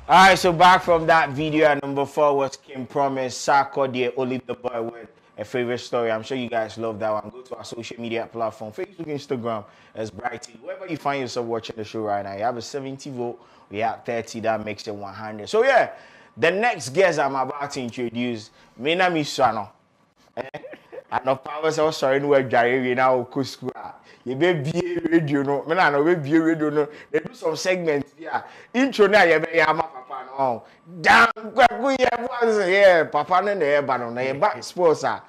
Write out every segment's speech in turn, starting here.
Alright, so back from that video, and number 4 was Kim Promise, Sako the Olive the Boy with a favorite story. I'm sure you guys love that one. Go to our social media platform, Facebook, Instagram, as Bryt. Wherever you find yourself watching the show right now, you have a 70 vote, we have 30, that makes it 100. So yeah, the next guest I'm about to introduce, my name is Sano. I know power so sorry no dware now ko school. You be radio no. Me na no be radio no. They do some segments here. Intro na ye be ya ma papa no. Damn Kwaku Yeboah yeah, papa no na e ba no. Na ye back sports no.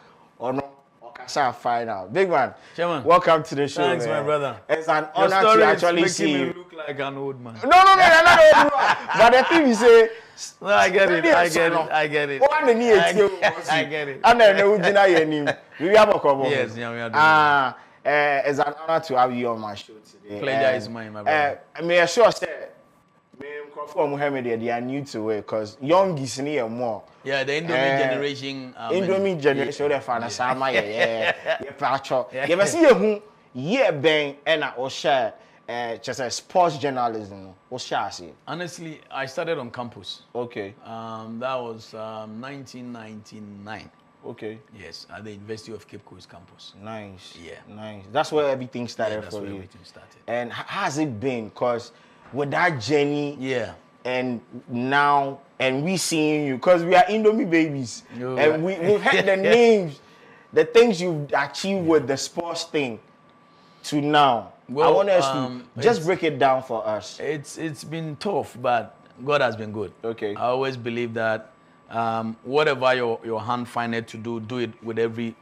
Okasa final. Big man. Chairman, welcome to the show. Thanks, man. My brother. It's an honor to actually see you. Me look like an old man. No, you're not old man. But the thing is say no, I get it. I get it. I get it. And then your name. We have a couple. Yes, yeah, we are doing it's an honor to have you on my show today. Pleasure is mine, my brother. I mean, sure say, they are new to it because young is near more. Yeah, the Indomie generation. Indomie generation, they're fan sama yeah, patcho. You ever see who bang and I share. Just a sports journalism. What's shall Honestly, I started on campus. Okay. That was 1999. Okay. Yes, at the University of Cape Coast campus. Nice. Yeah. Nice. That's where everything started that's for where you. Everything started. And how has it been? Because with that journey, yeah, and now, and we seeing you, because we are Indomie babies, and we've had the names, the things you've achieved with the sports thing to now. Well, I want us to just break it down for us. It's been tough, but God has been good. Okay. I always believe that whatever your hand find it to do it with every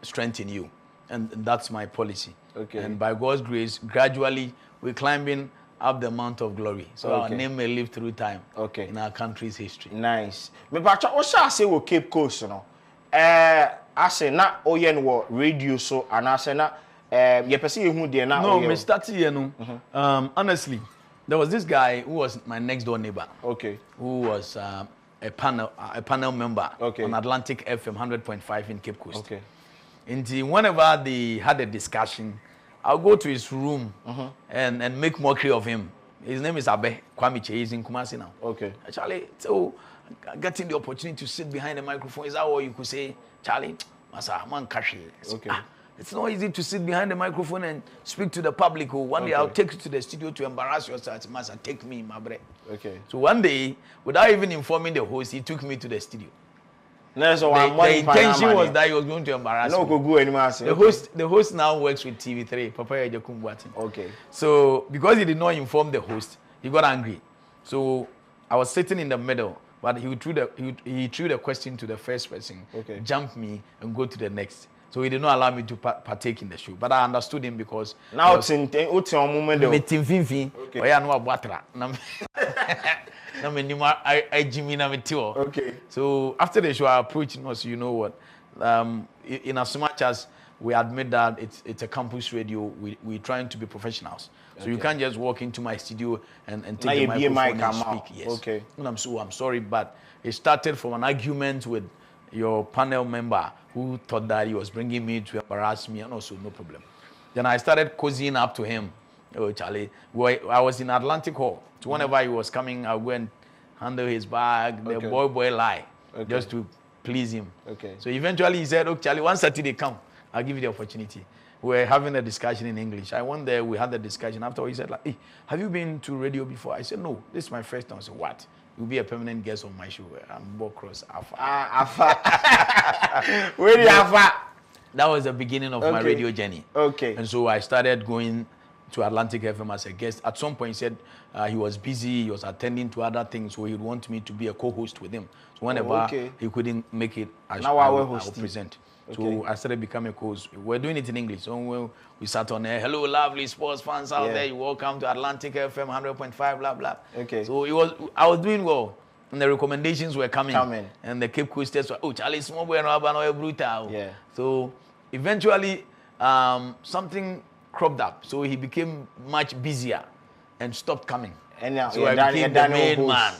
strength in you, and that's my policy. Okay. And by God's grace, gradually we're climbing up the Mount of Glory, so our name may live through time. Okay. In our country's history. Nice. Me bacha what shall I say with Cape Coast, you know? I say na oyen radio so, and I say na. No, me started here. No, honestly, there was this guy who was my next door neighbor. Okay. Who was a panel member on Atlantic FM 100.5 in Cape Coast. Okay. And whenever they had a discussion, I'll go to his room and make mockery of him. His name is Abe Kwamiche. He's in Kumasi now. Okay. Charlie, so getting the opportunity to sit behind the microphone, is that what you could say? Charlie, Masa, man, Kashi. Okay. It's not easy to sit behind the microphone and speak to the public. One day I'll take you to the studio to embarrass yourself. Master, take me, my brother. Okay. So one day, without even informing the host, he took me to the studio. No, so the intention was that he was going to embarrass me. Go anymore. The host now works with TV3, Papa Yajakumbuati. Okay. So because he did not inform the host, he got angry. So I was sitting in the middle, but he threw the question to the first person, jump me, and go to the next. So he did not allow me to partake in the show. But I understood him because now it's in moment. Okay. So after the show, I approached him. So you know what? In as much as we admit that it's a campus radio, we're trying to be professionals. So you can't just walk into my studio and take the microphone and speak. Yes. Okay. And I'm sorry, but it started from an argument with your panel member who thought that he was bringing me to embarrass me, and also no problem. Then I started cozying up to him. Oh, Charlie, I was in Atlantic Hall. So whenever he was coming, I would go and handle his bag, the boy lie, just to please him. Okay. So eventually he said, "Oh, Charlie, one Saturday come, I'll give you the opportunity." We were having a discussion in English. I went there, we had the discussion. After he said, like, "Hey, have you been to radio before?" I said, "No, this is my first time." I said, "What? You'll be a permanent guest on my show." I'm Bokros Alpha. Alpha. Where the Alpha? That was the beginning of my radio journey. Okay. And so I started going to Atlantic FM as a guest. At some point, he said he was busy, he was attending to other things, so he'd want me to be a co-host with him. So whenever he couldn't make it, I will present. So I started becoming a co-host. We're doing it in English. So we sat on there. Hello, lovely sports fans out there. You're welcome to Atlantic FM 100.5, blah, blah. Okay. So I was doing well. And the recommendations were coming. And the Cape Coasters were, oh, Charlie, small boy, no, brutal. Yeah. So eventually, something cropped up. So he became much busier and stopped coming. And now, so I became the main man.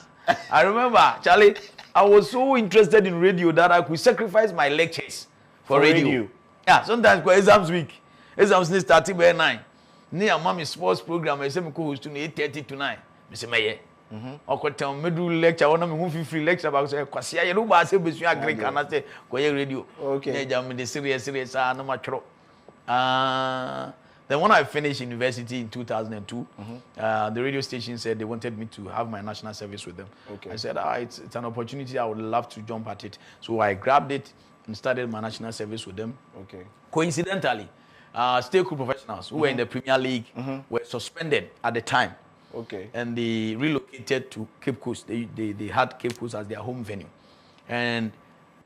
I remember, Charlie, I was so interested in radio that I could sacrifice my lectures for radio. Yeah, sometimes for exams week. Exams starting by 9. Near mommy sports program, I say me co-host to 8:30 to 9. I say, "Meye." Okotem medu lecture wona me hu free lecture ba so kwase ye no ba se besu agree kana se koye radio. Okay. Na jam de serious na matro. Then when I finished university in 2002, the radio station said they wanted me to have my national service with them. Okay. I said, it's an opportunity. I would love to jump at it. So I grabbed it and started my national service with them. Okay. Coincidentally, State Crew professionals who were in the Premier League were suspended at the time. Okay. And they relocated to Cape Coast. They had Cape Coast as their home venue. And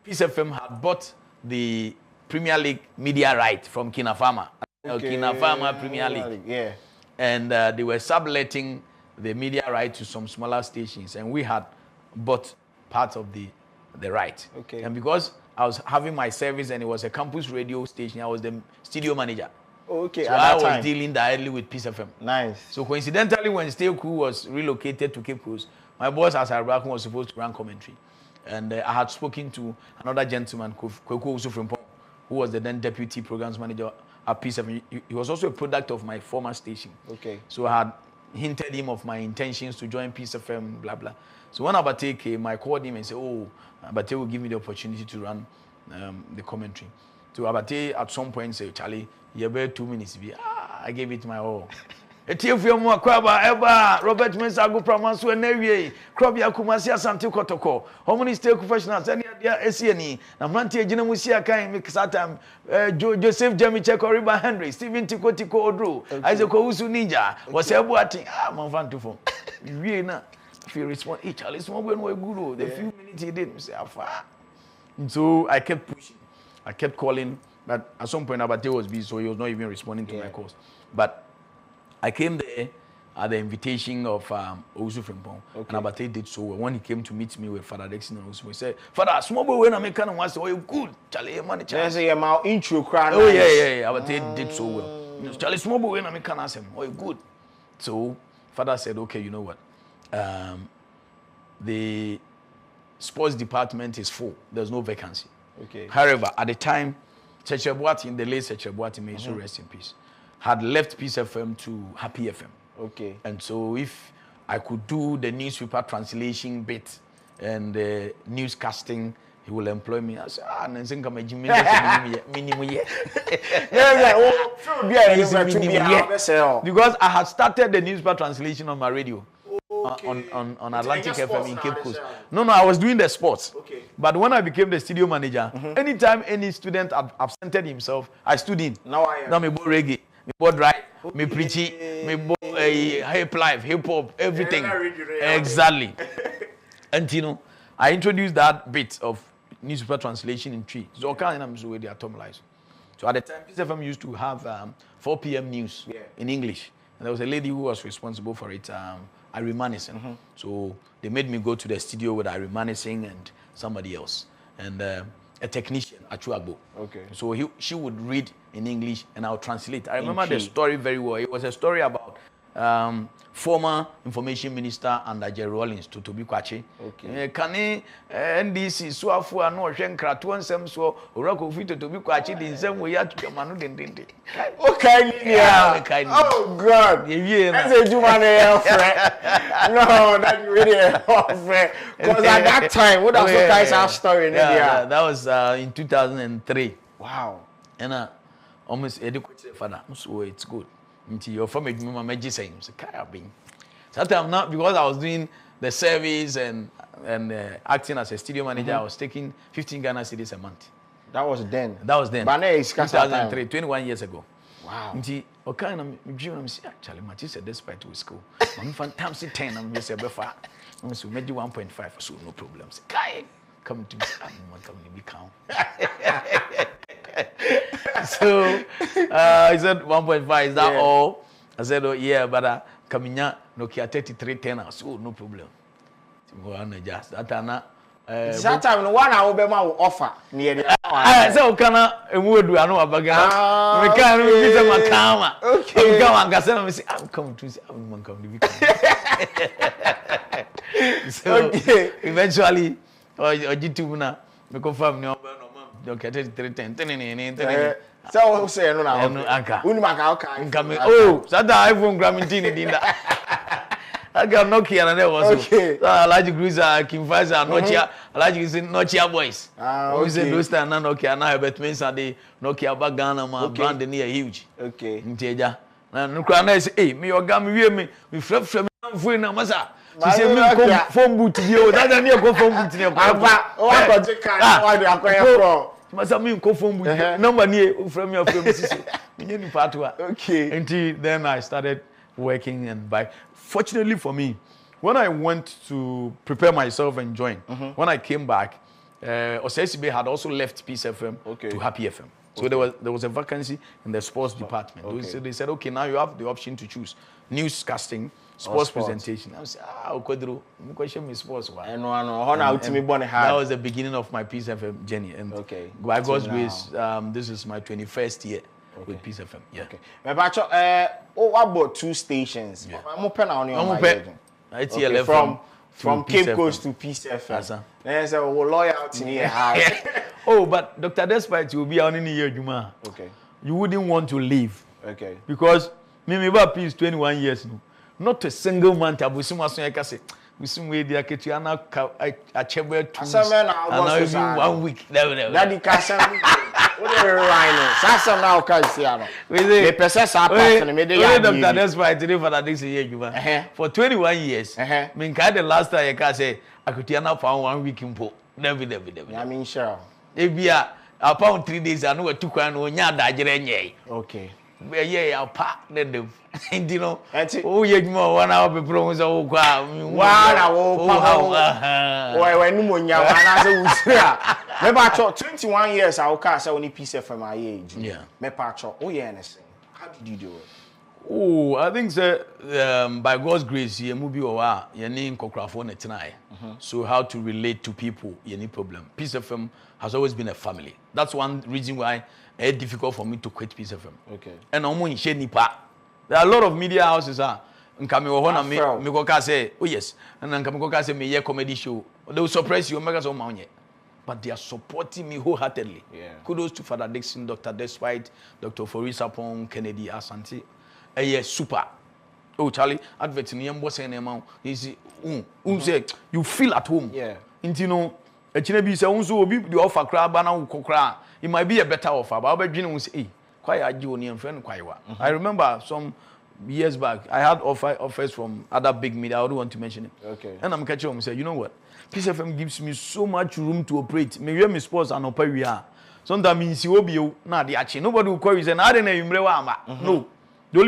Peace FM had bought the Premier League media right from Kinafama. Okay. Kinafama Premier League. Yeah. And they were subletting the media right to some smaller stations. And we had bought part of the right. Okay. And because I was having my service and it was a campus radio station, I was the studio manager. Okay. So I was dealing directly with Peace FM. Nice. So coincidentally, when State Crew was relocated to Cape Coast, my boss, Asar Bracken, was supposed to run commentary. And I had spoken to another gentleman, Kwaku Yeboah, who was the then deputy programs manager at Peace FM. He was also a product of my former station. Okay. So I had hinted him of my intentions to join Peace FM, blah, blah. So when Abate came, I called him and said, Abate will give me the opportunity to run the commentary. So Abate at some point said, Charlie, you have 2 minutes. I gave it my all. Etiofia kwaba eba Robert Mensah go promanso enewie krobia kumasi asante kotoko how many state professionals any dia esiani na mrantie gina musi akan mix time Joseph Jami Chekoriba Henry Steven Tikotiko Odro Isaac Owusu Ninja was able ati man fan to phone wie na if you respond each at least one way good the few minutes he did say afa. So I kept pushing, I kept calling, but at some point Abate was busy, so he was not even responding to my calls. But I came there at the invitation of Owusu Frimpong, and Abate did so well. When he came to meet me with Father Dixon and Owusu, he said, Father, small boy when I make kind of one, oh, you good, Charlie, money, Charlie. There's a my intro crowd. Oh, yeah. Abate did so well. Charlie, small boy when I make kind of oh, you good. So Father said, okay, you know what? The sports department is full. There's no vacancy. Okay. However, at the time, Checheboati, the late Checheboati, may so rest in peace, had left Peace FM to Happy FM. Okay. And so if I could do the newspaper translation bit and the newscasting, he will employ me. I said, because I had started the newspaper translation on my radio. Okay. On Atlantic FM in Cape Coast. No, I was doing the sports. Okay. But when I became the studio manager, anytime any student absented himself, I stood in. Now me bo reggae, me bo dry, me preachy, me bo hip life, hip hop, everything. Exactly. And you know, I introduced that bit of newspaper translation in Tree. So kind of way they atomized. So at the time, Peace FM used to have 4 p.m. news in English, and there was a lady who was responsible for it. Irene Manison. So they made me go to the studio with Irene Manison and somebody else, and a technician, Achuagbo. Okay. So she would read in English and I'll translate. I remember the story very well. It was a story about former information minister under Jerry Rawlings to Toby Kwachi. Okay. Kane NDC so afu anu ohwe nkratu nsem so orako fi to Toby Kwachi din nsem we ya to manu din. Okay, yeah. Oh God. That's a Juma na friend. No, that really friend. Because at that time, what was the guy's story in India? That was in 2003. Wow. And almost educated father. So it's good. Until your family member magic saying, sometimes not because I was doing the service and acting as a studio manager, I was taking 15 Ghana cedis a month. That was then. But now it's 2003, 21 years ago. Wow. Until okay, I'm actually my teacher despite to school. I'm fantastic 10. I'm just a buffer. I'm so maybe 1.5, so no problems. Come to me, I'm come to be calm. So he said 1.5, is that all? I said, oh yeah, but Kaminya Nokia 3310, so no problem. Just that time no one hour will offer near the so can I would do I know about we can't visit my camera. Okay, come on, I'm coming to see I'm coming to so eventually YouTube na me confirm no okay 3310 so say no na anka unimaka okay oh so that iPhone gram tin dinda I got Nokia and there was okay. Alaji Gruza, Kim Faza, Nokia, Alaji is in Nokia boys. We said those time Nokia now, but means the Nokia Bagana, my brand near huge. Okay. Inteja. And Nukran say, hey, me or Gammy, me flip from Masa. She said, me phone boot to you. That's a near phone boot to you. Masa me ko phone boot. Number near from your film. Okay. Until then I started working and by. Fortunately for me, when I went to prepare myself and join, when I came back, Osesibe had also left Peace FM to Happy FM. So there was a vacancy in the sports department. So they said, okay, now you have the option to choose newscasting, sports presentation. I said, Okodro, me question me sports. That was the beginning of my Peace FM journey. And by God's grace, this is my 21st year with Peace FM. Yeah. Okay. What about 2 stations? I'm open on your from Cape Coast to Peace FM. There's a loyalty here. Oh, but Dr. Despite you will be on in here, Juma. Okay. You wouldn't want to leave. Okay. Because me Peace 21 years now. Not a single month. I was say. We soon wait the Aketiana a chamber 1 week. Daddy Cassan. Sasa now Casiano. The process Dr. Despite today for that this year, for 21 years. Mean the last time I can say Aketiana found 1 week in Po. Never. I mean, sure. If we are upon 3 days, I know what 2 can when you're Dajere. Okay. Yeah, I'll pack them. You know, oh, yeah, more 1 hour before was all wow. Wow, 21 years, I'll cast only piece from my age. Yeah, me patcho. Oh, yeah, anything. How did you do it? Oh, I think by God's grace, you move you over. You need Kokrafone tonight. So how to relate to people? You need problem. Peace FM has always been a family. That's one reason why it's difficult for me to quit Peace FM. Okay. And I'm in Shenipa. There are a lot of media houses. Say, oh yes, and then Kamikoka say me comedy show. They will suppress you, make us all money. But they are supporting me wholeheartedly. Yeah. Kudos to Father Dixon, Dr. Despite, Dr. Forisapon, Kennedy Asante. Yes, super. Oh, Charlie, advert in Yambo saying amount. Say you feel at home. Yeah. Intino, a Chinebi say also be the offer crab and kokra. It might be a better offer, but I'll be will say, quite a junior friend, quite. I remember some years back, I had offers from other big media. I don't want to mention it. Okay. And I'm catching them and say, you know what? Peace FM gives me so much room to operate. Maybe my sports and operate we are. Sometimes you will be na the action. Nobody will call you and I don't know. No. The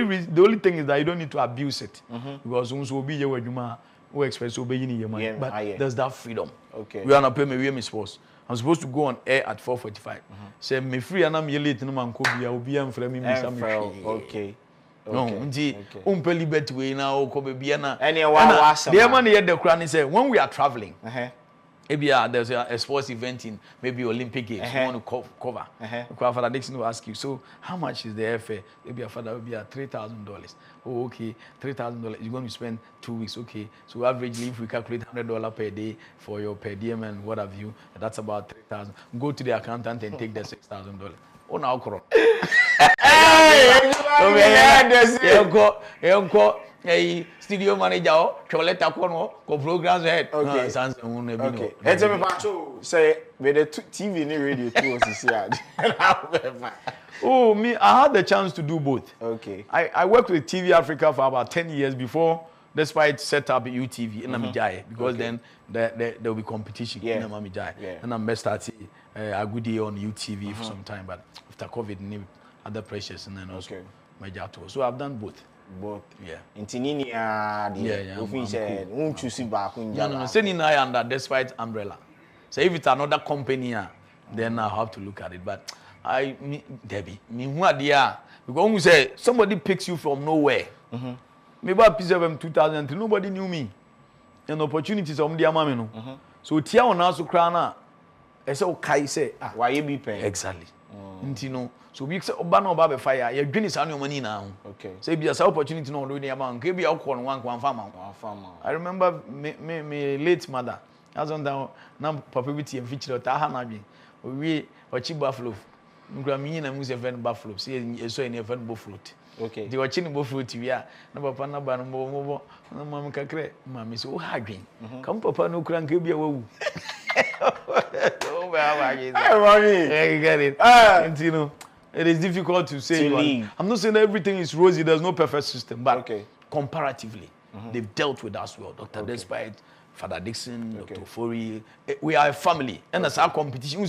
only thing is that you don't need to abuse it. Because once will be your who express obeying your money. But there's that freedom. Okay. We are not paying me sports. I'm supposed to go on air at 4:45. Say me free and I'm late no man could be I will be am for me. Okay. No, umpeli bet we now kobe biana. The man here the crown say when we are traveling. Maybe there's a sports event in maybe Olympic Games. You want to cover. Father Dixon will ask you, so how much is the airfare? Maybe a father will be at $3,000. Oh, okay, $3,000. You're going to spend 2 weeks. Okay, so averagely, if we calculate $100 per day for your per diem and what have you, that's about $3,000. Go to the accountant and take the $6,000. Oh, now, hey, studio manager, Choleta Kono, go programs ahead. Okay. Okay. It's a macho say with the TV and radio too. Oh, me, I had the chance to do both. Okay. I worked with TV Africa for about 10 years before, despite set up UTV in Namijai, because then there will be competition in Namijai. And I'm best at a good day on UTV for some time, but after COVID, other pressures and then also my job too. So I've done both. Both. Yeah. Intinini said, won't you see back? No, sending I under despite umbrella. So if it's another company, then I have to look at it. But Debbie, who are there? Because when we say somebody picks you from nowhere, maybe I piece of them 2003, nobody knew me. And opportunities of the mammy. So Tia on us to crown. I said, okay, say, why you be paying? Exactly. Intino. So we say Obano Baba fire, you're doing your money now. Okay. So if there's an opportunity no doing amount, give you one farmer. I remember me late mother. As on down now popularity and feature of Tahanabi. We or cheap buffalo. Ngramini na muse fen buffalo. See so any fen buffalo. Okay. They were chinning buffalo TV. No papa na ba no mama kakre. Mama so hardwin. Come papa no kran ke bia wu. Oh my God. You get it. And you know, it is difficult to say. I'm not saying everything is rosy. There's no perfect system, but comparatively, they've dealt with us well. Dr. Despite, Father Dixon, Dr. Fori, we are a family. And that's our competition.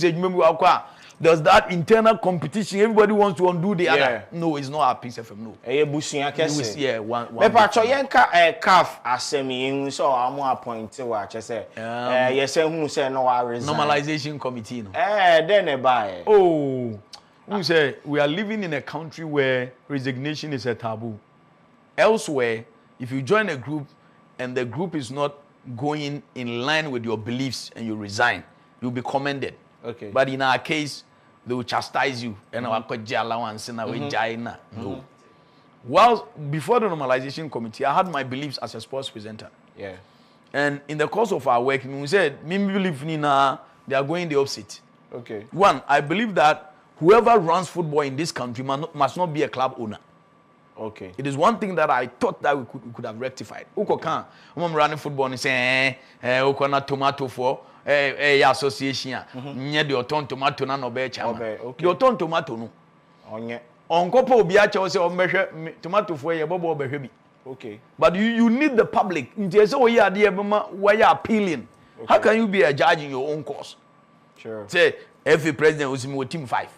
There's that internal competition. Everybody wants to undo the other. No, it's not our piece of no. Yeah, one. But calf assembly, so I'm more appointed. What I say? Yes, who say no? I resign. Normalization committee. No. Then they buy. Oh, who say we are living in a country where resignation is a taboo. Elsewhere, if you join a group and the group is not going in line with your beliefs and you resign, you'll be commended. Okay. But in our case, they will chastise you. And our allowance and no. While before the normalization committee, I had my beliefs as a sports presenter. Yeah. And in the course of our work, we said, me believe Nina, they are going the opposite. Okay. One, I believe that whoever runs football in this country must not be a club owner. Okay. It is one thing that I thought that we could have rectified. Uko kan, running football and say, uko na tomato for association. Nye de oton tomato na no be chama. De oton tomato no. Onye. Onkopo obi a che say omehwe tomato for ye bobo obehwe bi. Okay. But you need the public. Nti say we are there why you appealing. How can you be a judge in your own cause? Sure. Say every president was in team 5.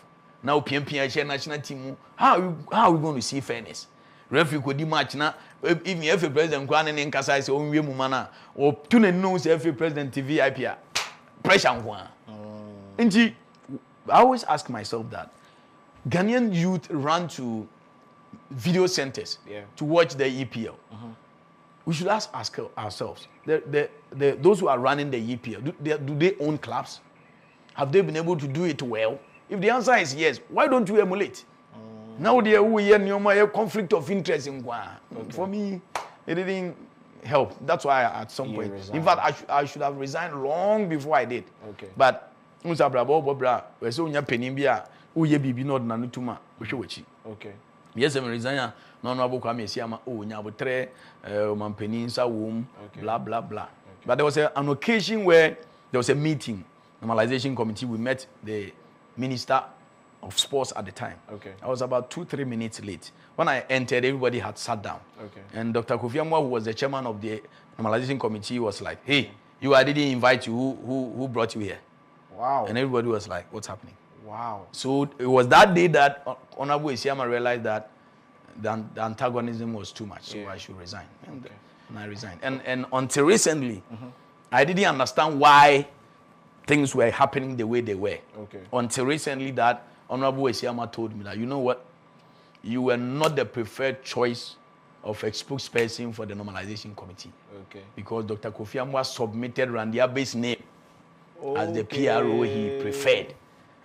Now PMP share national team. How are we going to see fairness? Referee could match now. Even every president go in nkasa say onwe mu mana or tune knows every president TV IPA. Pressure one. I always ask myself that Ghanaian youth run to video centers to watch the EPL. We should ask ourselves, those who are running the EPL, do they own clubs? Have they been able to do it well? If the answer is yes, why don't you emulate? Now we hear conflict of interest in Gua. For me, it didn't help. That's why at some point, in fact, I should have resigned long before I did. Okay. But Musa Brabo Bobra, we so nya penimbia, uye bibi no na nutuma, wechi. Okay. Yes, I'm resigning. No, no, Boka Messiama, oh, Nyabotre, Mampeninsa womb, blah, blah, blah. But there was an occasion where there was a meeting, normalization committee. We met the Minister of Sports at the time. Okay. I was about 2-3 minutes late. When I entered, everybody had sat down. Okay. And Dr. Kwaku Yeboah, who was the chairman of the normalization committee, was like, hey, I didn't invite you. Who brought you here? Wow. And everybody was like, what's happening? Wow. So it was that day that Honorable Isiama realized that the antagonism was too much, so I should resign. And I resigned. And until recently, I didn't understand why things were happening the way they were. Okay. Until recently that Honorable Isiama told me that, you know what? You were not the preferred choice of a spokesperson for the normalization committee. Okay. Because Dr. Kofi Yeboah submitted Randy Abe's name as the PRO he preferred.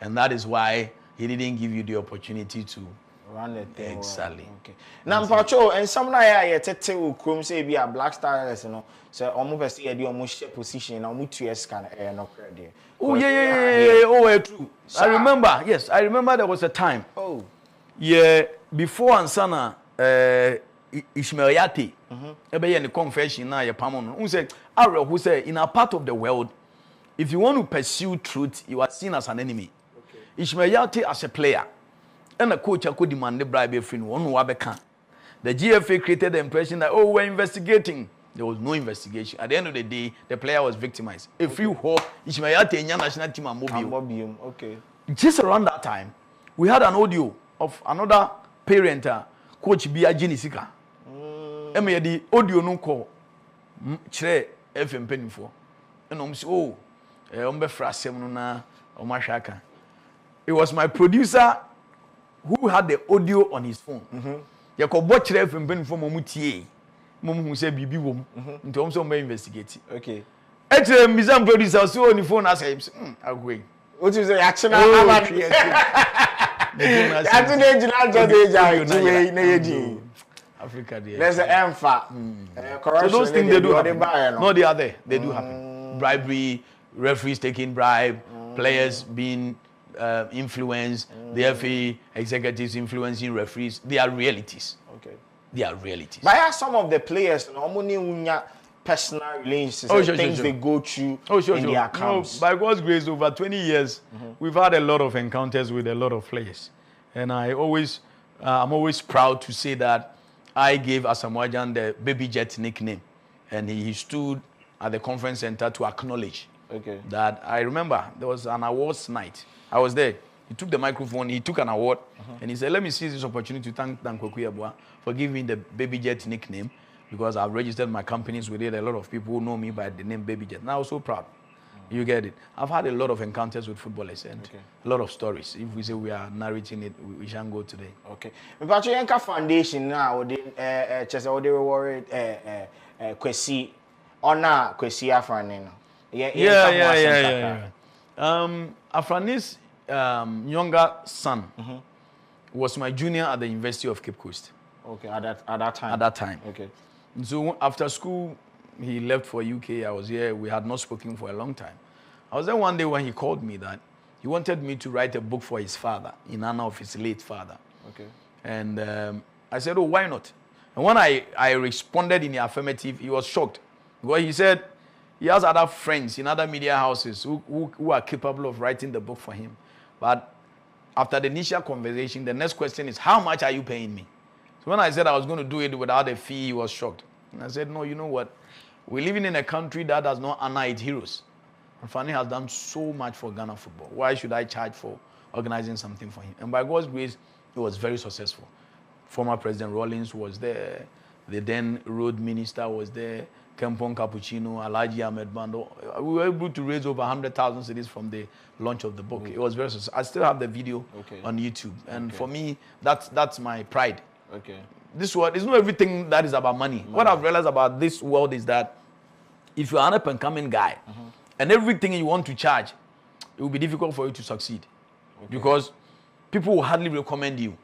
And that is why he didn't give you the opportunity to run the thing. Exactly. Okay. Now, Pacho, and some I tete will come say be a Black Stars, you know. So almost see the almost position, almost 2 years can no credit. Oh yeah. Oh, true. So, I remember. Yes, I remember there was a time. Oh. Yeah, before Ansana, Ishmael Yate, in the confession now, who said, who said, in a part of the world, if you want to pursue truth, you are seen as an enemy. Okay. Ishmael Yate as a player, and the coach could demand the bribe free one who can. The GFA created the impression that, we're investigating. There was no investigation. At the end of the day, the player was victimized. A few hope, Ishmael Yate in national team and mobile. Okay. Just around that time, we had an audio of another parent, Coach Bia Jinisika. The audio no call. Chere FM penny for. And say, it was my producer who had the audio on his phone. You could watch FM penny for Momutie. Mom who said BB wom. Into also investigate. Okay. Actually, Mizam producer so on the phone as I'm going. What is the action? Africa, there's an emphasis. So those things they do happen. No, they are there. They do happen. Bribery, referees taking bribe, players being influence, the FA executives influencing referees. They are realities. Okay. They are realities. But I have some of the players, personal relationships, things they go through in their accounts. By God's grace, over 20 years, we've had a lot of encounters with a lot of players. And I'm always proud to say that I gave Asamoah the Baby Jet nickname. And he stood at the conference center to acknowledge that. I remember there was an awards night. I was there. He took the microphone, he took an award, and he said, let me seize this opportunity to thank Kwaku Yeboah for giving me the Baby Jet nickname, because I've registered my companies with it. A lot of people who know me by the name Baby Jet. And I was so proud. You get it. I've had a lot of encounters with footballers and a lot of stories. If we say we are narrating it, we shan't go today. Okay. But you have foundation now, just the reward Kwesi honor Kwesi Afrani. Yeah. Afrani's younger son was my junior at the University of Cape Coast. Okay, at that time. At that time. Okay. So after school, he left for UK. I was here. We had not spoken for a long time. I was there one day when he called me that he wanted me to write a book for his father in honor of his late father. Okay. And I said, oh, why not? And when I responded in the affirmative, he was shocked. Because he said he has other friends in other media houses who are capable of writing the book for him. But after the initial conversation, the next question is, how much are you paying me? So when I said I was going to do it without a fee, he was shocked. And I said, no, you know what? We're living in a country that does not honor its heroes. And Fanny has done so much for Ghana football. Why should I charge for organizing something for him? And by God's grace, it was very successful. Former President Rawlings was there. The then road minister was there. Kempon Cappuccino, Alhaji Ahmed Bando. We were able to raise over 100,000 cedis from the launch of the book. It was very successful. I still have the video on YouTube. And for me, that's my pride. Okay. This world is not everything that is about money. What I've realized about this world is that if you're an up-and-coming guy and everything you want to charge, it will be difficult for you to succeed because people will hardly recommend you.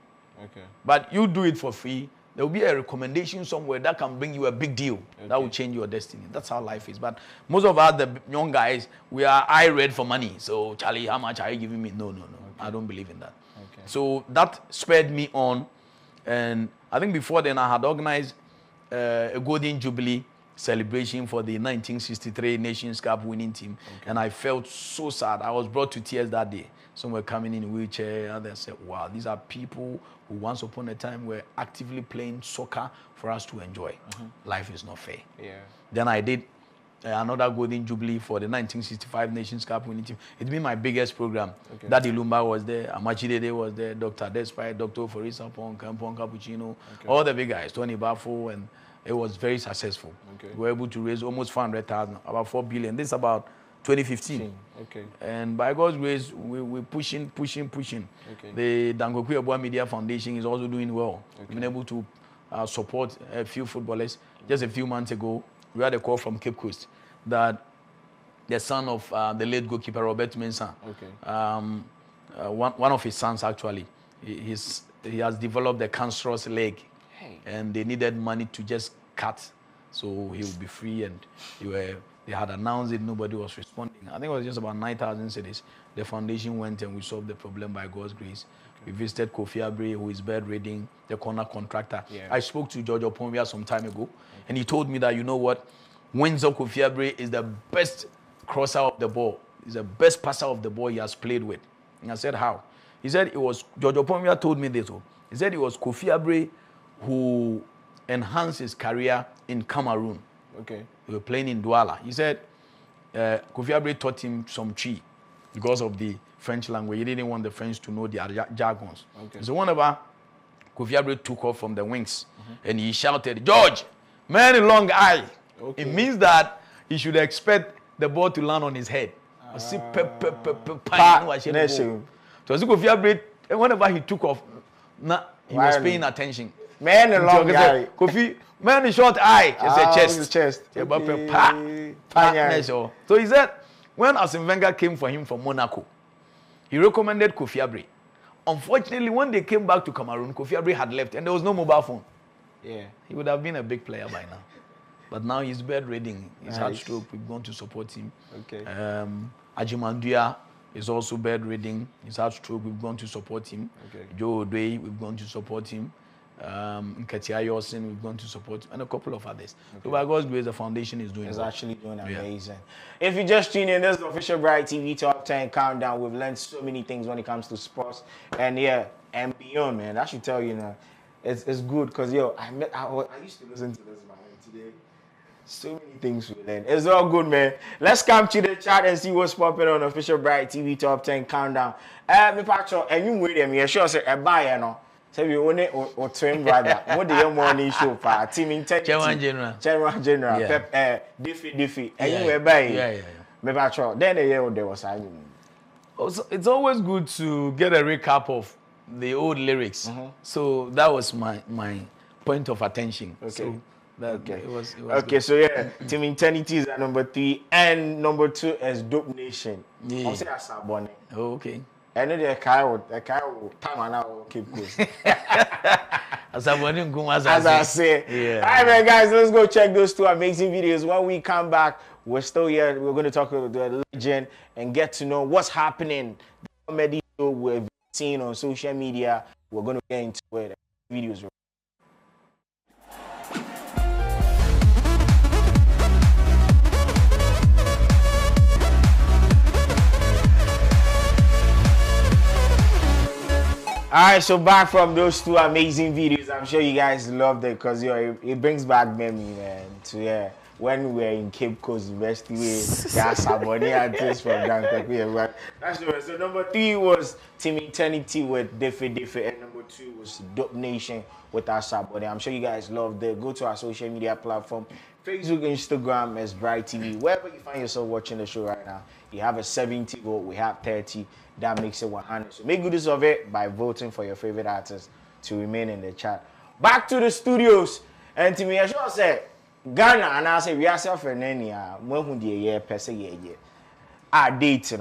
Okay. But you do it for free. There will be a recommendation somewhere that can bring you a big deal that will change your destiny. That's how life is. But most of us, the young guys, we are eye-red for money. So, Charlie, how much are you giving me? No. I don't believe in that. Okay. So that spurred me on. And I think before then, I had organized a Golden Jubilee celebration for the 1963 Nations Cup winning team. And I felt so sad. I was brought to tears that day. Some were coming in a wheelchair, and they said, wow, these are people who once upon a time were actively playing soccer for us to enjoy. Life is not fair. Yeah. Then I did another Golden Jubilee for the 1965 Nations Cup winning team. It's been my biggest program. Daddy Lumba was there, Amachi Dede was there, Dr. Despite, Dr. Forisa Pong, Kempon Cappuccino, all the big guys, Tony Bafo, and it was very successful. We were able to raise almost 400,000, about 4 billion. This is about 2015. And by God's grace, we're pushing. The Kwaku Yeboah Media Foundation is also doing well. We've been able to support a few footballers. Just a few months ago, we had a call from Cape Coast that the son of the late goalkeeper, Robert Mensah, one of his sons actually, he has developed a cancerous leg. And they needed money to just cut. So he would be free, and they had announced it, nobody was responding. I think it was just about 9,000 cedis. The foundation went and we solved the problem by God's grace. We visited Kofi Abre, who is bedridden, the corner contractor. I spoke to George Opombia some time ago, and he told me that, you know what, Wenzel Kofi Abre is the best crosser of the ball. He's the best passer of the ball he has played with. And I said, how? He said it was, George Opombia told me this. He said it was Kofi Abre who enhanced his career in Cameroon. They were playing in Douala. He said Kofi Abre taught him some tree because of the French language. He didn't want the French to know their jargons. So whenever Kofi Abre took off from the wings and he shouted, George, man long eye. It means that he should expect the ball to land on his head. So Kofi Abre, whenever he took off, he was paying attention. Man a long eye. Kofi, man a short eye. Just chest. So he said, when Arsene Wenger came for him from Monaco, he recommended Kofi Abre. Unfortunately, when they came back to Cameroon, Kofi Abre had left and there was no mobile phone. He would have been a big player by now. But now he's bedridden. He's had stroke. We're going to support him. Ajimanduya is also bedridden. He's had stroke. We've gone to support him. Okay. Joe Odoi, we've gone to support him. Nketia Yosin, we've gone to support him, and a couple of others. Okay. So by God's grace, the foundation is doing well. Actually doing amazing. Yeah. If you just tuned in, this is the official Bryt TV Top 10 Countdown. We've learned so many things when it comes to sports and and beyond, man. I should tell you now, it's good because I used to listen to this man today. So many things we learn. It's all good, man. Let's come to the chat and see what's popping on official Bryt TV Top 10 Countdown. Me patcho, and you wait me. Sure say a buy no. Say we own it or twin brother. What the morning show for team intensity. General. Yeah. Pep Diffy. And you buy. Yeah. Me patcho. Then the year there was it's always good to get a recap of the old lyrics. So that was my point of attention. Okay. So, it was okay, good. So Team Eternity is at number 3, and number 2 is Dope Nation. Yeah. I'm saying Asabone. Oh, okay. And then the Kyle time and I will keep close. As I say. Yeah. All right, man, guys, let's go check those 2 amazing videos. When we come back, we're still here. We're going to talk about the legend and get to know what's happening. The comedy show we've seen on social media. We're going to get into it. Videos. All right, so back from those 2 amazing videos. I'm sure you guys loved it because it brings back memory, man. To when we were in Cape Coast University, Saboni artists from Kwaku Yeboah. That's the way. So number 3 was Team Eternity with Diffy, and number 2 was Dope Nation with Saboni. I'm sure you guys loved it. Go to our social media platform, Facebook, Instagram as Bryt TV. Wherever you find yourself watching the show right now, you have a 70 vote. We have 30. That makes it 100. So make good use of it by voting for your favorite artist to remain in the chat. Back to the studios. And to me, I should say, Ghana, and I say, we are self-renania, when the year per se year. Our date,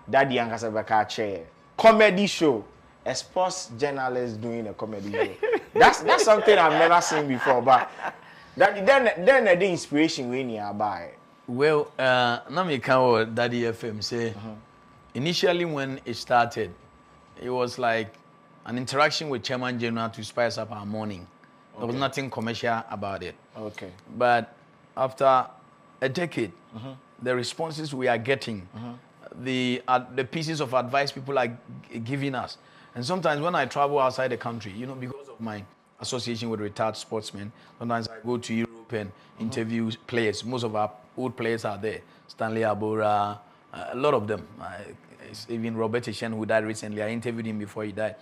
that the young chair. Comedy show. A sports journalist doing a comedy show. That's something I've never seen before. But then the inspiration when you buy. Well, now me can Daddy FM say. Initially, when it started, it was like an interaction with Chairman General to spice up our morning. Okay. There was nothing commercial about it. Okay. But after a decade, the responses we are getting, the pieces of advice people are giving us, and sometimes when I travel outside the country, because of my association with retired sportsmen, sometimes I go to Europe and interview players. Most of our old players are there. Stanley Abora, a lot of them. Even Robert Eshen, who died recently, I interviewed him before he died.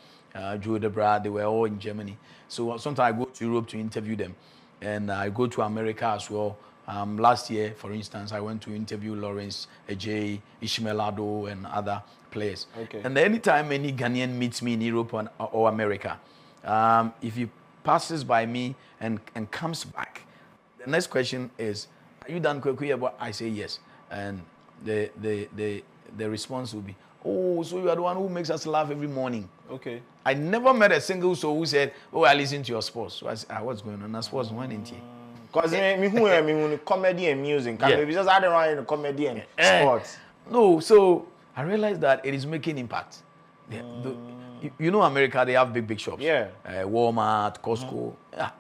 Joe Debra, they were all in Germany. So sometimes I go to Europe to interview them. And I go to America as well. Last year, for instance, I went to interview Lawrence Ajay, Ishmael Ado, and other players. Okay. And anytime any Ghanaian meets me in Europe or America, if he passes by me and comes back, the next question is, are you done Kwaku Yeboah? I say yes. And the response will be, oh, so you are the one who makes us laugh every morning. Okay. I never met a single soul who said, oh, I listen to your sports. So I said, what's going on? That's sports one in here. Because me comedy and music. Maybe just I don't know in comedy and sports. No, so I realized that it is making impact. America, they have big shops. Yeah. Walmart, Costco.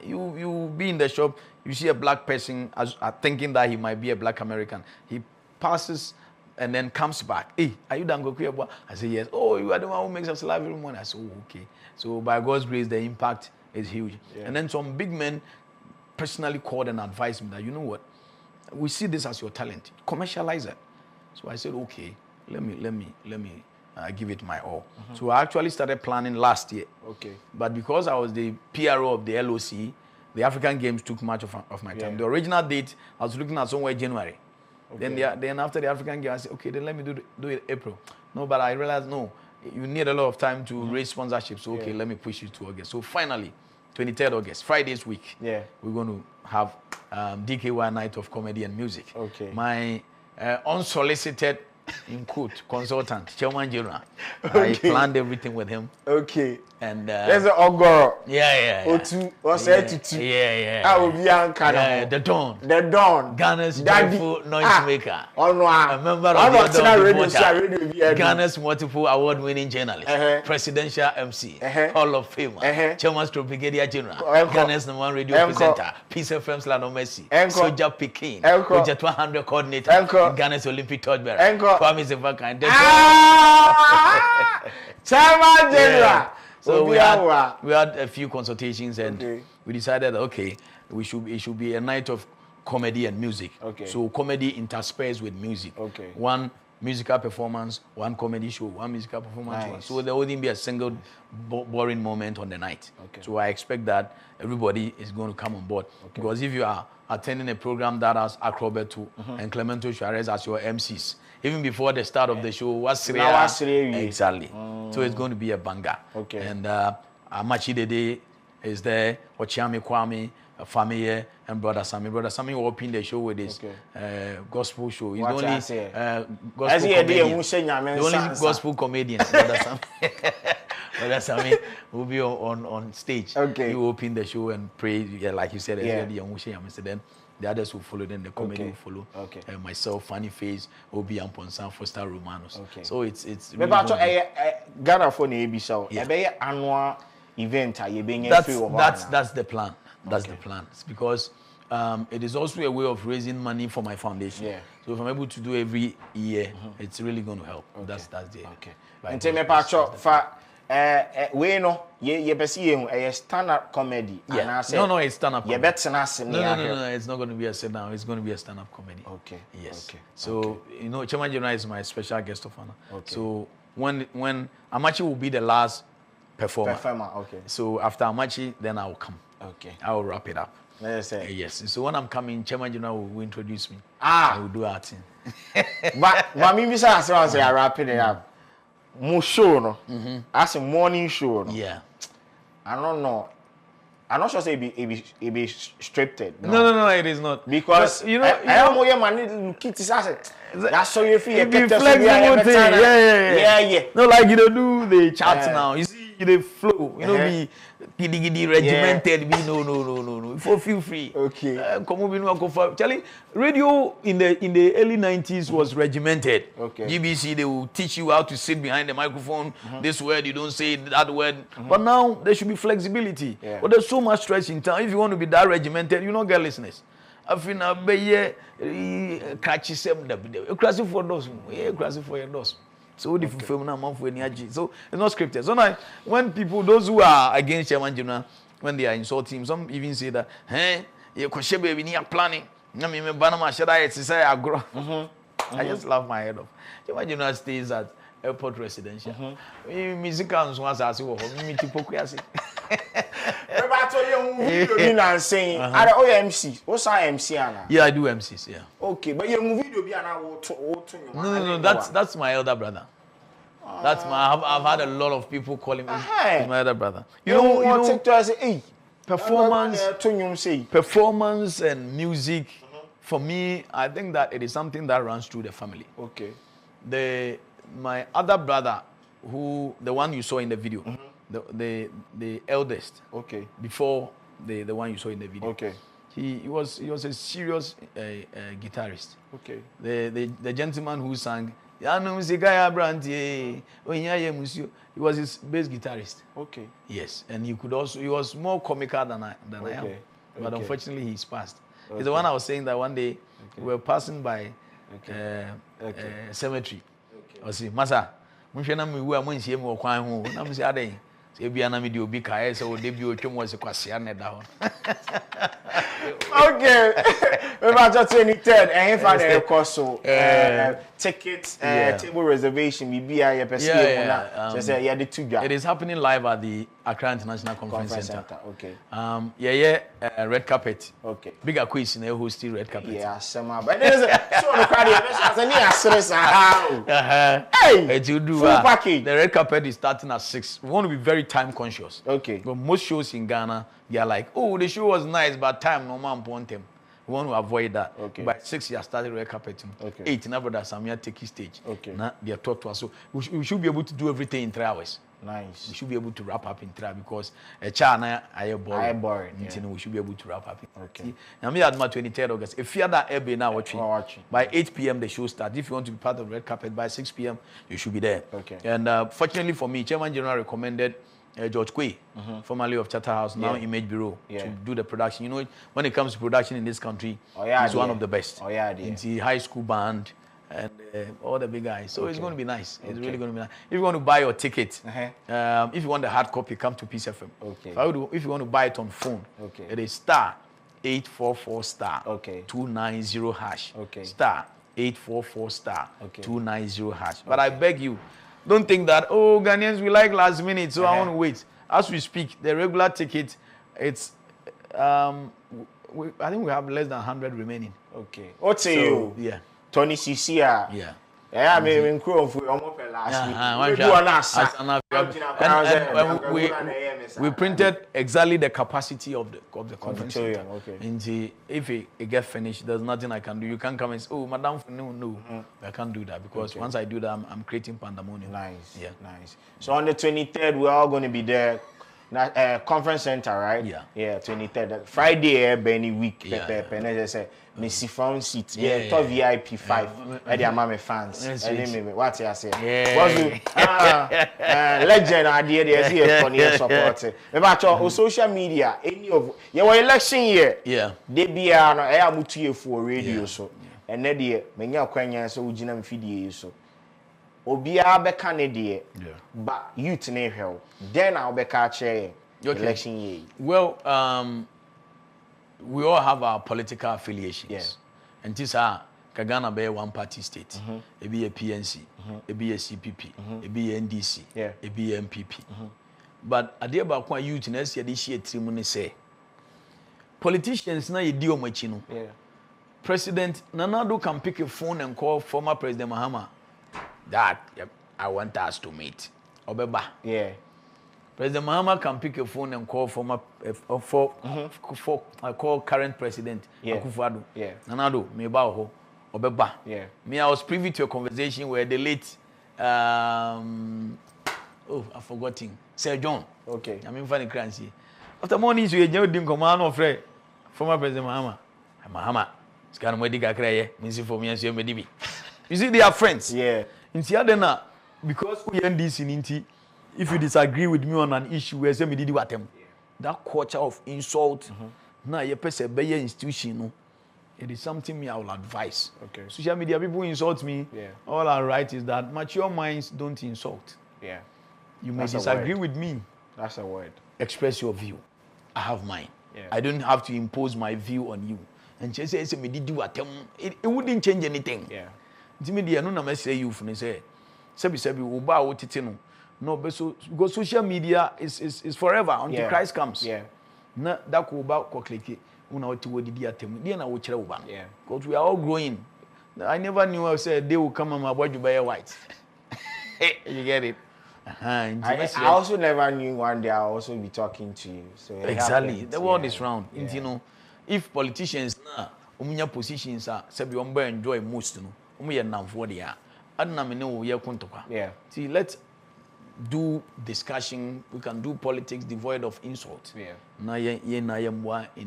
You be in the shop, you see a black person thinking that he might be a black American. He passes and then comes back. Hey, are you done Kwaku Yeboah? I say, yes. Oh, you are the one who makes us laugh every morning. I say, oh, okay. So by God's grace, the impact is huge. Yeah. And then some big men personally called and advised me that, you know what? We see this as your talent. Commercialize it. So I said, okay, let me give it my all. So I actually started planning last year. Okay. But because I was the PRO of the LOC, the African Games took much of my time. Yeah. The original date, I was looking at somewhere January. Okay. Then after the African Games, I said, okay, then let me do it April. No, but I realized, no, you need a lot of time to raise sponsorship. So, okay, let me push you to August. So finally, 23rd August, Friday's week, we're going to have DKY Night of Comedy and Music. Okay. My unsolicited in quote, consultant, Chairman General. I planned everything with him. Okay. And there's an Ogoro. Yeah. O2 or say Yeah. I will be the Dawn. The Dawn. Ghana's joyful noise maker. Oh no. A member of the Ghana's multiple award-winning journalist, presidential MC, Hall of Famer, Chairman's Brigadier General, Ghana's #1 radio presenter, Peace FM's Lano Messi, Soldier Peking, Project 100 coordinator, Ghana's Olympic torchbearer, Kwame Yeboah and Chairman General. So we had a few consultations and we decided it should be a night of comedy and music. So comedy interspersed with music. One musical performance, one comedy show, one musical performance. Nice. So there wouldn't be a single boring moment on the night. So I expect that everybody is going to come on board. Because if you are attending a program that has Acrobetu and Clemento Suarez as your MCs, even before the start of the show, what's exactly. So it's going to be a banger. And Amachi Dede is there, Ochiami Kwame, Family, and Brother Sammy. Brother Sammy will open the show with his gospel show. He's the only gospel comedian. Brother Sammy. Brother Sammy will be on stage. He will open the show and pray, like you said, then the others will follow, then the comedy will follow. Myself, Funny Face, Obi Amponsan, Foster Romanos. So it's really Ghana for the show. Annual event. That's the plan. That's the plan. It's because it is also a way of raising money for my foundation. So if I'm able to do every year, it's really going to help. That's the and tell me about we know ye stand-up comedy. No, it's stand-up comedy. No, it's not going to be a sit-down. It's going to be a stand-up comedy. Yes. So, Chairman General is my special guest of honor. So, when Amachi will be the last performer. So, after Amachi, then I will come. I will wrap it up. Yes. So, when I'm coming, Chairman General will introduce me. I will do our thing. But me, I wrap it up. More show, no? As a morning show, no? Yeah. I don't know. I'm not sure say it be scripted. No, it is not. Because but, I am more man looking to say that's so you feel yeah. No, like you don't do the chat now. You see the flow. Be giddy regimented. Be no. For feel free. Charlie, radio in the early 90s was regimented. GBC, they will teach you how to sit behind the microphone. This word you don't say that word. But now there should be flexibility. But there's so much stress in town. If you want to be that regimented, you don't get listeners. I feel now be catchy them classic for those. Classic for your dos. So the film now for energy. So it's not scripted. So now when people, those who are against Chairman General, when they are insulting him, some even say that, you could baby near planning. I mean, Banama should I say I grow. I just laugh my head off. Chairman General stays at Airport Residential. Musicians once I say, me to poke. Saying, are all MC? What's our MC? Yeah, I do MCs. Yeah. Okay, but your movie will be an No. That's my elder brother. That's I've had a lot of people calling me my elder brother. You know, performance and music. For me, I think that it is something that runs through the family. My other brother, the one you saw in the video. The eldest, before the one you saw in the video, he was a serious guitarist. The gentleman who sang, he was his bass guitarist. Yes, and he was more comical than I am. But unfortunately, he's passed. He's the one I was saying that one day we were passing by cemetery. I was saying, Masa, okay. About 23rd, and if I have cost tickets, table reservation, it is happening live at the Accra International Conference Center. Red carpet. Bigger quiz in a hosting red carpet. Yeah, but there's you do full package. The red carpet is starting at 6. We want to be very time conscious. But most shows in Ghana, they are like, oh, the show was nice, but time no man want them. We want to avoid that. Okay. By 6 years, started red carpeting. Okay. 8, now brother Samia take his stage. Okay. Now they are taught to us. So we should be able to do everything in 3 hours. Nice. We should be able to wrap up in 3 hours because a child I boring. Yeah. We should be able to wrap up. Okay. Now me at my 23rd August. If you are that every now watching, by 8 p.m. the show starts. If you want to be part of the red carpet by 6 p.m. you should be there. Okay. And fortunately for me, Chairman General recommended George Kwei, formerly of Charterhouse, now Image Bureau, to do the production. You know, when it comes to production in this country, he's one of the best. In the high school band and all the big guys. So it's going to be nice. It's really going to be nice. If you want to buy your ticket, if you want the hard copy, come to Peace FM. Okay. If you want to buy it on phone, it is *844* 290 hash. *844* 290 hash. But I beg you, don't think that, oh, Ghanaians, we like last minute, so I want to wait. As we speak, the regular ticket, it's, I think we have less than 100 remaining. Okay. What's you? Yeah. Tony CC. Yeah. Yeah, I mean, for almost last week. We printed exactly the capacity of the conference. Okay. And if it gets finished, there's nothing I can do. You can't come and say, oh, madam, no. I can't do that because once I do that, I'm creating pandemonium. Nice. Yeah. Nice. So on the 23rd, we're all going to be there. Conference center, right? Yeah. 23rd. Friday, Benny week. Missy phone seat. Top VIP 5. I am my fans. What you say? Legend idea there here for the support. About your social media, any of your election year. Yeah. They be an air mutu for radio so. And Nedia, many Quenya so Ujinam Fidi so. Obia be Canada, but youth ne hell. Then I'll be catching election year. Well, we all have our political affiliations. And this are Kagana be one party state. It be a PNC, it be a CPP, it be a NDC, it be a MPP. But at the about kwa youth in SC this year trimune say politicians na yedio machino. President Nanado can pick a phone and call former President Mahama. That I want us to meet. Obeba. President Mahama can pick a phone and call former call current president Akufo-Addo. Nanado meba Obeba. Me, I was privy to a conversation where the late I've forgotten. Sir John. I mean funny crancy. After morning you didn't command of former President Mahama. Scan medical cry, Missy for me and see medibi. You see, they are friends. In Tiadena, because we NDC Ninti, if you disagree with me on an issue, where say me did what them. That culture of insult, na ye pese be institution, it is something me I will advise. Social media people insult me. All I write is that mature minds don't insult. You may disagree with me. That's a word. Express your view. I have mine. I don't have to impose my view on you. And just say me did what them. It wouldn't change anything. Media no na me say you fun say sebi uba wo tete no no because social media is forever until Christ comes. Na that ko uba ko click una wo ti wo didi atem dey na wo kire uba. Because we are all growing. I never knew I said they will come and my body by white. You get it? I also never knew one day I'll also be talking to you. So exactly. The world is round. You know, if politicians na omunya positions are sebi omba enjoy most no. See, let's do discussion. We can do politics devoid of insult. In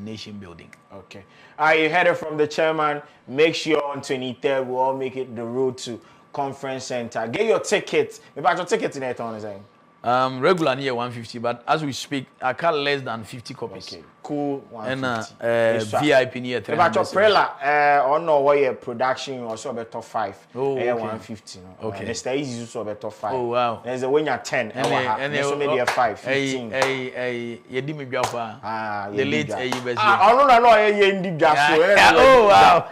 nation building. Okay. You heard it from the chairman. Make sure on 23rd we'll all make it the road to conference center. Get your ticket. Maybe your ticket in it on saying. Regular near 150, but as we speak, I can't less than 50 copies. Okay, cool. 150. And VIP near 300. About your prela, on no way production also be top 5. Oh, okay. 150. No? Okay. Mr. Easy also be top 5. Oh wow. There's a winner 10. And so maybe a 5, 15. You did me Biafra. The late Best. No, you indeed gas. Oh wow.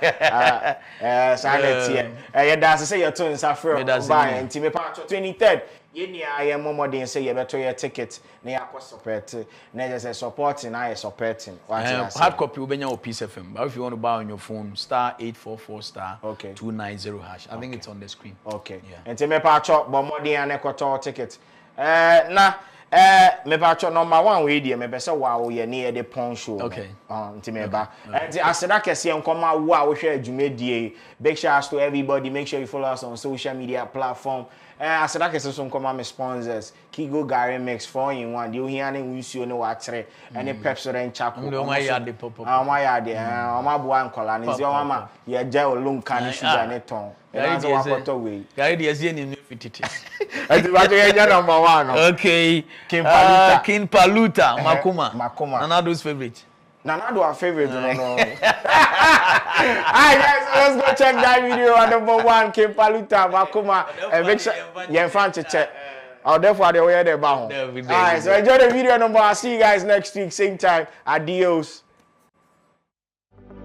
Sanity. That's say your turn suffer. Buy and team part 23rd. I am more than say you better your ticket. Na support. Na just supporting. I supporting. Hard copy will be your Peace FM. But if you want to buy on your phone, *844* 290 hash. I think it's on the screen. Okay. And team part chop, but more than an ticket. Na Me pacho number 1 we dey me pese wow ye near the pon show. Okay. Nti me ba. Nti aseda kese nkoma wo a wo hwe adwumedie. Big shout to everybody. Make sure you follow us on social media platform. Aseda kese so nkoma me sponsors. Kigo Gary Mix 4-in-1. You hear any nsuo no watre. Any Pepsodent Chaco. My yard pop. My yard. My boy nkola ni zio mama. Ye je olum kan sugar ne ton. That's what I got way. Gary the Asian in fitity. Number 1. Okay. King Paluta. King Paluta. Makuma. Nanado's favorite. Nanado our favorite. No. Alright guys, let's go check that video on number 1. King Paluta, Makuma. And make sure you're fan to check. I'll therefore the way they're bound. Alright, so enjoy the video number. I'll see you guys next week, same time. Adios.